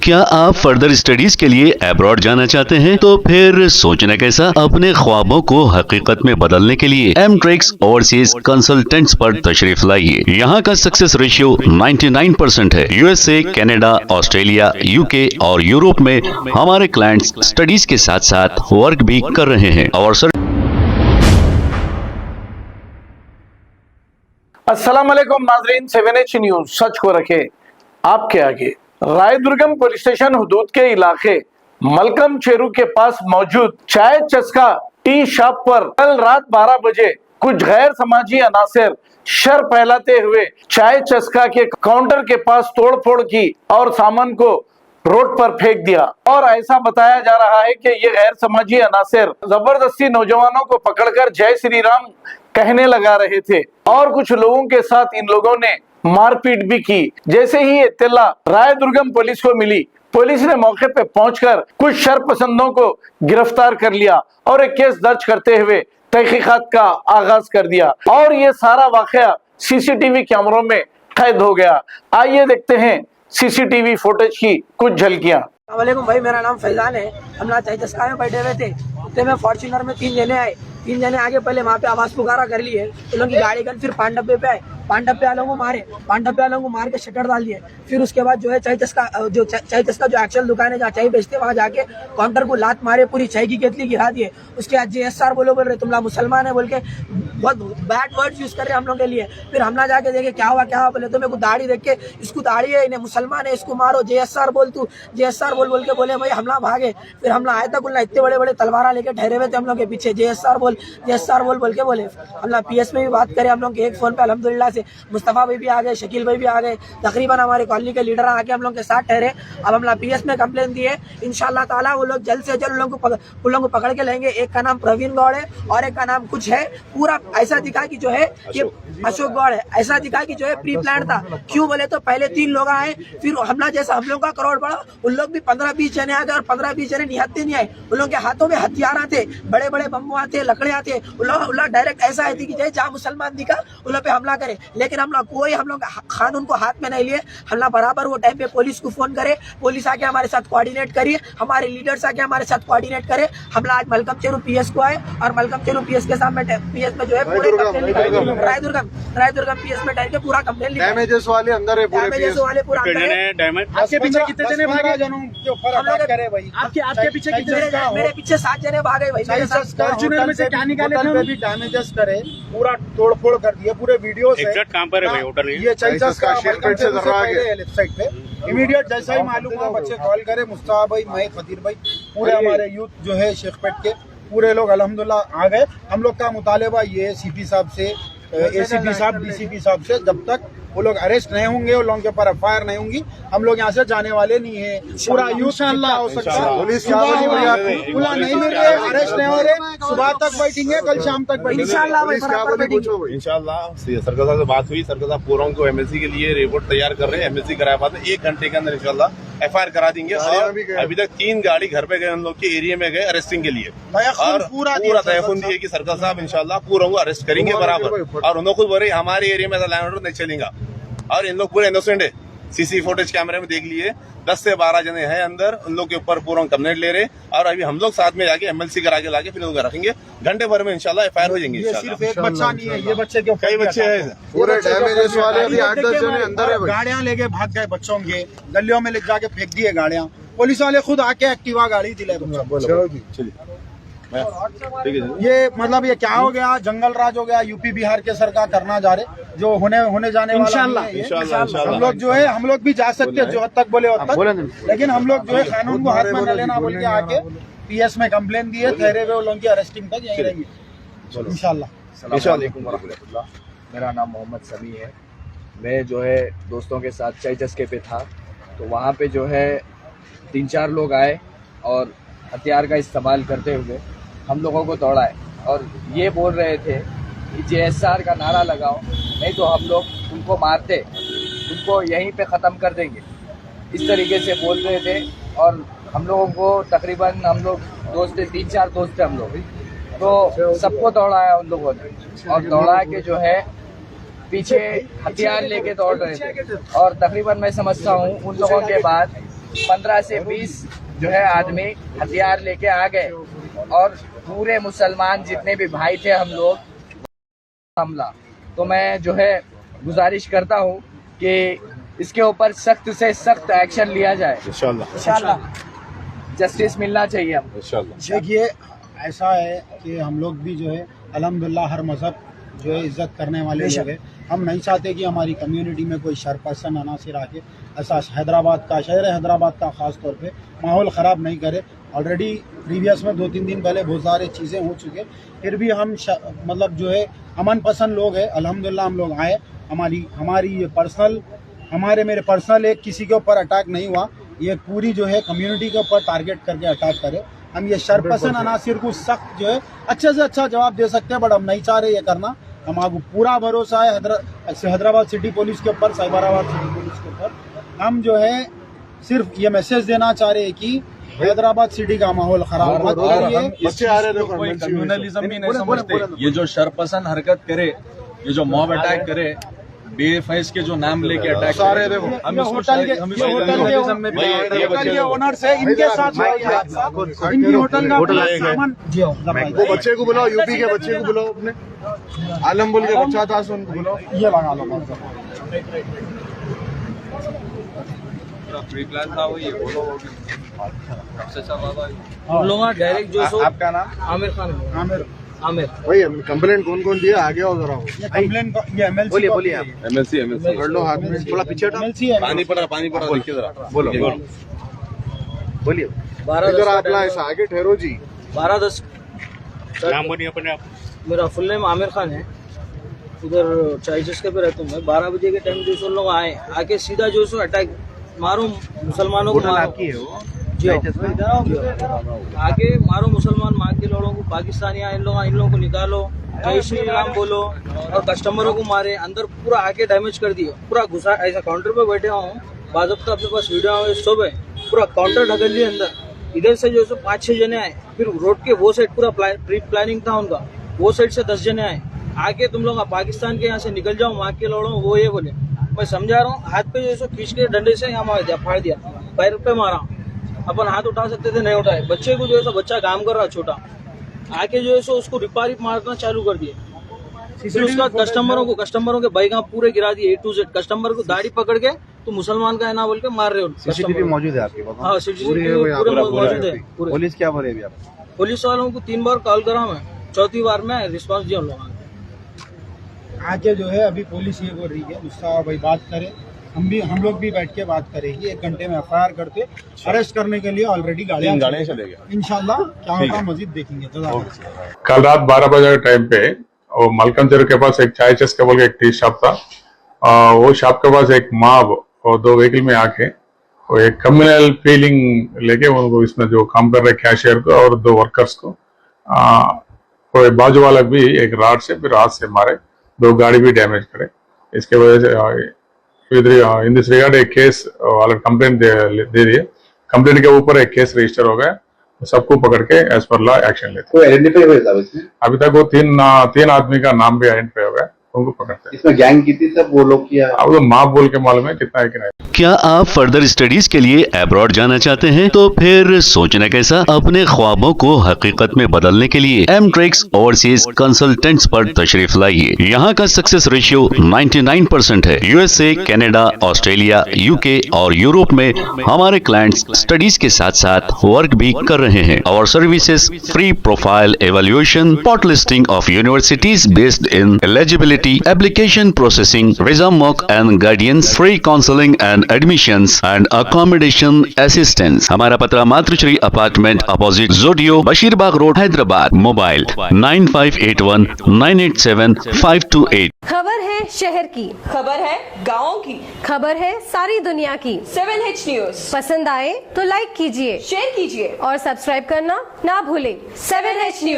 क्या आप further studies के लिए अब्रॉड जाना चाहते हैं? तो फिर सोचना कैसा, अपने ख्वाबों को हकीकत में बदलने के लिए एमट्रिक्स ओवरसीज कंसल्टेंट्स पर तशरीफ लाइए। यहाँ का सक्सेस रेशियो 99% है। यूएसए, कनाडा, ऑस्ट्रेलिया, यूके और यूरोप में हमारे क्लाइंट्स स्टडीज के साथ साथ वर्क भी कर रहे हैं और अस्सलाम वालेकुम नाजरीन, 7H न्यूज सच को रखे आपके आगे। रायदुर्गम पुलिस स्टेशन हुदूद के इलाके मलकम चेरू के पास मौजूद चाय चस्का टी शॉप पर कल रात 12 बजे कुछ गैर समाजी अनासर शर फैलाते हुए चाय चस्का के काउंटर के पास तोड़फोड़ की और सामान को रोड पर फेंक दिया। और ऐसा बताया जा रहा है कि ये गैर समाजी अनासर जबरदस्ती नौजवानों को पकड़कर जय श्री राम कहने लगा रहे थे और कुछ लोगों के साथ इन लोगों ने मारपीट भी की। जैसे ही इत्तला रायदुर्गम पुलिस को मिली, पुलिस ने मौके पे पहुंचकर कुछ शरपसंदों को गिरफ्तार कर लिया और एक केस दर्ज करते हुए तहकीकात का आगाज कर दिया और ये सारा वाकया सीसीटीवी कैमरों में कैद हो गया। आइए देखते हैं सीसीटीवी फुटेज की कुछ झलकियां। वालेकुम भाई, मेरा नाम फैजान है। हम ना चाय चस्का में बैठे हुए थे, उतने में फॉर्च्यूनर में 3 जने आए। 3 जने आगे पहले वहाँ पे आवाज पुकारा कर लिए, तो लोगों की गाड़ी कर फिर पांडब्बे पे आए, पांडब्बे वालों को मारे, पांडब्बे वालों को मार के शटर डाल दिए। फिर उसके बाद जो है चाय चस्का जो एक्चुअल दुकान है जहाँ चाय बेचते वहाँ जाके काउंटर को लात मारे, पूरी चाय की केतली गिरा दिए। उसके बाद JSR बोल रहे तुम लोग मुसलमान है बोल के बहुत बैड वर्ड्स यूज कर रहे हैं हम लोग के लिए। फिर हमला जाके देखे क्या हुआ बोले तो मेरे को दाढ़ी देख के इसको दाढ़ी है, इन्हें मुसलमान है, इसको मारो, JSR बोल तू, JSR बोल के बोले भाई हमला भागे। फिर हमला आया था बोलना, इतने बड़े बड़े तलवारा लेके ठहरे हुए थे हम लोग के पीछे, JSR बोल के बोले। हमला PS में भी बात करें हम लोग के एक फोन पे, अल्हम्दुलिल्लाह से मुस्तफा भाई भी आ गए, शकील भाई भी आ गए, तकरीबन हमारे कॉलोनी के लीडर आके हम लोग के साथ ठहरे। अब हमला PS में कंप्लेन दिए, इंशाल्लाह ताला वो लोग जल्द से जल्द उन लोगों को पकड़ के लेंगे। एक का नाम प्रवीण गौड़ है और एक का नाम कुछ है। पूरा ऐसा दिखा कि जो है ये अशोक गौड़ है, ऐसा दिखा कि जो है प्री प्लान था। क्यों बोले तो पहले 3 लोग आए, फिर हमला जैसा हम लोग का करोड़ पड़ा, उन लोग भी 15-20 जने आ गए और 15-20 जने निहत्ते नहीं आए। उन लोगों के हाथों में हथियार आते, बड़े बड़े बम्बू आते, लकड़े आते। उन लोग डायरेक्ट ऐसा है कि जहाँ मुसलमान दिखा उन लोग पे हमला करे, लेकिन हम लोग कोई कानून को हाथ में नहीं लिए। हमला बराबर वो टाइम पे पुलिस को फोन करे, पुलिस आके हमारे साथ कोऑर्डिनेट करिए, हमारे लीडर्स आके हमारे साथ कोऑर्डिनेट करे। हमला आज मलकम चेरू PS को आए और मलकम चेरू PS के सामने PS में जो है पूरे रायदुर्गम PS में डाल के पूरा कंप्लेन लिखा। डैमेजेस वाले अंदर है, डैमेजेस वाले पूरा अंदर है। आपके पीछे कितने जने भागे? जनों के ऊपर अटैक करे भाई। आपके पीछे कितने? मेरे पीछे 7 जने भागे भाई। फॉर्च्यूनर में से क्या निकाले थे? भी डैमेजेस करे, पूरा तोड़फोड़ कर दिया, पूरे वीडियो से। एग्जैक्ट कहां पर है भाई होटल? ये चाइसस का शेरपेट से लेफ्ट साइड पे। इमीडिएट जैसा ही मालूम हुआ बच्चे कॉल करे, मुस्तफा भाई, मैं, खदीर भाई, पूरे हमारे यूथ जो है शेखपेट के पूरे लोग अल्हम्दुलिल्लाह आ गए। हम लोग का मुतालिबा ये CP साहब से, ACP साहब, DCP साहब से, जब तक वो लोग अरेस्ट नहीं होंगे, उन लोगों के ऊपर FIR नहीं होंगी, हम लोग यहाँ से जाने वाले नहीं है। पूरा यूथ हो सकता है, पुलिस नहीं मिल रहे, अरेस्ट नहीं हो रहे, सुबह तक बैठेंगे, कल शाम तक बैठेंगे इंशाल्लाह। सरकार साहब से बात हुई, सरकार साहब पूरा को MLC के लिए रिपोर्ट तैयार कर रहे हैं। MLC कराया बात 1 घंटे के अंदर इंशाल्लाह FIR करा देंगे। और अभी तक 3 गाड़ी घर पे गए, उन लोग के एरिया में गए अरेस्टिंग के लिए, और पूरा तयखुन दिए कि सरकार साहब इंशाल्लाह पूरा को अरेस्ट करेंगे बराबर। और उन्होंने खुद बोले हमारे एरिया में लैंड ऑर्डर नहीं चलेगा, और इन लोग पूरे इनोसेंट है। CC फुटेज कैमरे में देख लिए, 10 से 12 जने हैं अंदर, उन लोग के ऊपर पूरा कंप्लेंट ले रहे। और अभी हम लोग साथ में जाके MLC करा के लाके फिर लोग रखेंगे, घंटे भर में इंशाल्लाह FIR हो जाएंगे। सिर्फ एक बच्चा नहीं है, ये बच्चे के कई बच्चे हैं, पूरे डैमेजेस वाले भी 8-10 जने अंदर है। गाड़ियां लेके भाग गए बच्चों के, गलियों में ले जाके फेंक दिए गाड़ियां। पुलिस वाले खुद आके एक्टिवा गाड़ी दिलाए बच्चों। ये मतलब ये क्या हो गया, जंगल राज हो गया। UP बिहार के सरकार करना जा रहे, जो होने जाने वाला इंशाल्लाह। हम लोग जो है, हम लोग भी जा सकते हैं जो हद तक बोले हद तक, लेकिन हम लोग जो है कानून को हाथ में न लेना बोल के आके PS में कंप्लेन दिए, ठहरे हुए लोगों की अरेस्टिंग तक यहीं रहेंगे इंशाल्लाह। मेरा नाम मोहम्मद समी है। मैं जो है दोस्तों के साथ चाय चस्के पे था, तो वहाँ पे जो है 3-4 लोग आए और हथियार का इस्तेमाल करते हुए हम लोगों को दौड़ाए और ये बोल रहे थे कि JSR का नारा लगाओ, नहीं तो हम लोग उनको मारते, उनको यहीं पे ख़त्म कर देंगे, इस तरीके से बोल रहे थे। और हम लोगों को तकरीबन, हम लोग दोस्त थे, 3-4 दोस्त थे हम लोग, तो सबको दौड़ाया उन लोगों ने, और दौड़ा के जो है पीछे हथियार लेके दौड़ रहे थे। और तकरीबन मैं समझता हूँ उन लोगों के बाद 15 से 20 जो है आदमी हथियार लेके आ गए और पूरे मुसलमान जितने भी भाई थे हम लोग हमला। तो मैं जो है गुजारिश करता हूँ कि इसके ऊपर सख्त से सख्त एक्शन लिया जाए। इंशाल्लाह जस्टिस मिलना चाहिए हम इंशाल्लाह। देखिए ऐसा है कि हम लोग भी जो है अल्हम्दुलिल्लाह हर मज़हब जो है इज्जत करने वाले लोग हैं। हम नहीं चाहते कि हमारी कम्युनिटी में कोई शरपसन अनासिर आके ऐसा शहर हैदराबाद का ख़ास तौर पे माहौल ख़राब नहीं करे। ऑलरेडी प्रीवियस में 2-3 दिन पहले बहुत सारी चीज़ें हो चुके, फिर भी हम मतलब जो है अमन पसंद लोग हैं। अल्हम्दुलिल्लाह हम लोग आए, हमारी ये मेरे पर्सनल एक किसी के ऊपर अटैक नहीं हुआ, ये पूरी जो है कम्युनिटी के ऊपर टारगेट करके अटैक करे। हम ये शरपसन अनासिर को सख्त जो है अच्छे से अच्छा जवाब दे सकते हैं, बट हम नहीं चाह रहे ये करना। हमारा पूरा भरोसा है हैदराबाद सिटी पुलिस के ऊपर, साइबराबाद सिटी पुलिस के ऊपर। हम जो है सिर्फ ये मैसेज देना चाह रहे हैं कि हैदराबाद सिटी का माहौल खराब मत करिए। कोई कम्युनलिज्म भी नहीं समझते। ये जो शरपसन हरकत करे, ये जो मॉब अटैक करे, बेफैज के जो नाम लेके अटैक करे, हम होटल के ओनर्स है, इनके साथ इनकी होटल का सामान वो बच्चे को बुलाओ, यूपी के बच्चे को बुलाओ, अपने आलम बोल के बच्चा था उनको बुलाओ। ये लगा लो प्री प्लान था वो, ये बोलो डायरेक्ट जो आपका नाम आमिर खान आमिर भाई कंप्लेंट कौन दिया, आगे आओ जरा। ये कंप्लेंट ये एमएलसी बोलिए आप एमएलसी कर लो हाथ में, थोड़ा पीछे हटो। एमएलसी है, पानी पड़ा देखिए जरा, बोलो बोलिए। 12 इधर आप ऐसा आगे ठहरो जी। 12-10 नाम बोलिए अपने आप। मेरा फुल नेम आमिर खान है। उधर चाय चस्के पे रहता हूँ मैं। 12 बजे के टाइम जो सो लोग आके सीधा जो सो अटैक मारो मुसलमानों को, आपकी है वो जी आगे मारो मुसलमान, माँ के लोगों को, पाकिस्तानी इन लोगों को निकालो, जय श्री राम बोलो, और कस्टमरों को मारे, अंदर पूरा आके डैमेज कर दिए, पूरा घुसा। ऐसा काउंटर पे बैठे हूँ, बाज़ाब्ता अपने पास वीडियो सब है, पूरा काउंटर ढकल दिया अंदर। इधर से जो 5-6 जने आए, फिर रोड के वो साइड पूरा प्री प्लानिंग था उनका, वो साइड से 10 जने आए। आके तुम लोग पाकिस्तान के यहाँ से निकल जाओ, माँ के लोड़ो, वो ये बोले। मैं समझा रहा हूँ, हाथ पे जो खींच के डंडे से यहाँ मार दिया, फाड़ दिया, पैर पे मारा। अपन हाथ उठा सकते थे, नहीं उठाए। बच्चे को जो है बच्चा काम कर रहा छोटा, आके जो है उसको रिपारी मारना चालू कर दिए। फिर उसका कस्टमरों के बाइक पूरे गिरा दिए, A to Z। कस्टमर को दाढ़ी पकड़ के तो मुसलमान का है ना बोल के मार रहे हो। सीसीटीवी मौजूद है आपके पास? हाँ, सीसीटीवी पूरे मौजूद है। पुलिस क्या बोले अभी आप? पुलिस वालों को 3 बार कॉल करा मैं, 4थी बार में रिस्पांस दिया उन लोगों ने। आके जो है अभी पुलिस ये बोल रही है मुस्ताफा भाई बात करे, हम लोग भी बैठ के बात करेंगे। 1 घंटे में FIR करते, अरेस्ट करने के लिए ऑलरेडी गाड़ियाँ चले गया। इंशाल्लाह क्या होगा मजीद देखेंगे। कल रात 12 बजे के टाइम पे वो मलकम चेरू के पास एक चाय चस्का बोल के एक टी शॉप था, वो शॉप के पास एक मॉब और 2 व्हीकल में आके वो एक कम्युनल फीलिंग लेके उनको इसमें जो काम कर रहे कैशियर को और 2 वर्कर्स को वो बाजू वाला भी एक राड से फिर हाथ से मारे, 2 गाड़ी भी डैमेज करे। इसके वजह से इन दिस रिगार्ड एक केस वाला कंप्लेंट दे दिए। कंप्लेंट के ऊपर एक केस रजिस्टर हो गया, सबको पकड़ के एज पर लॉ एक्शन लेते हैं। अभी तक वो 3 आदमी का नाम भी आइडेंटिफाई हो गया, उनको पकड़ते हैं। इसमें गैंग कितनी सब वो लोग किया? अब तो माफ बोल के मालूम है कितना है कि नहीं। क्या आप फर्दर स्टडीज के लिए अब्रॉड जाना चाहते हैं? तो फिर सोचना कैसा, अपने ख्वाबों को हकीकत में बदलने के लिए एमट्रिक्स ओवरसीज कंसल्टेंट्स पर तशरीफ लाइए। यहाँ का सक्सेस रेशियो 99% है। USA, कनाडा, ऑस्ट्रेलिया, UK और यूरोप में हमारे क्लाइंट्स स्टडीज के साथ साथ वर्क भी कर रहे हैं। और services free profile evaluation, spot listing of universities based in eligibility, application processing, visa mock and guidance, free counselling and admissions and accommodation assistance. हमारा पता मातृश्री अपार्टमेंट अपोजिट जोडियो, बशीरबाग रोड, हैदराबाद। मोबाइल 9581 987 528। खबर है शहर की, खबर है गाँव की, खबर है सारी दुनिया की। 7H न्यूज पसंद आए तो लाइक कीजिए, शेयर कीजिए और सब्सक्राइब करना ना भूलें। 7H news.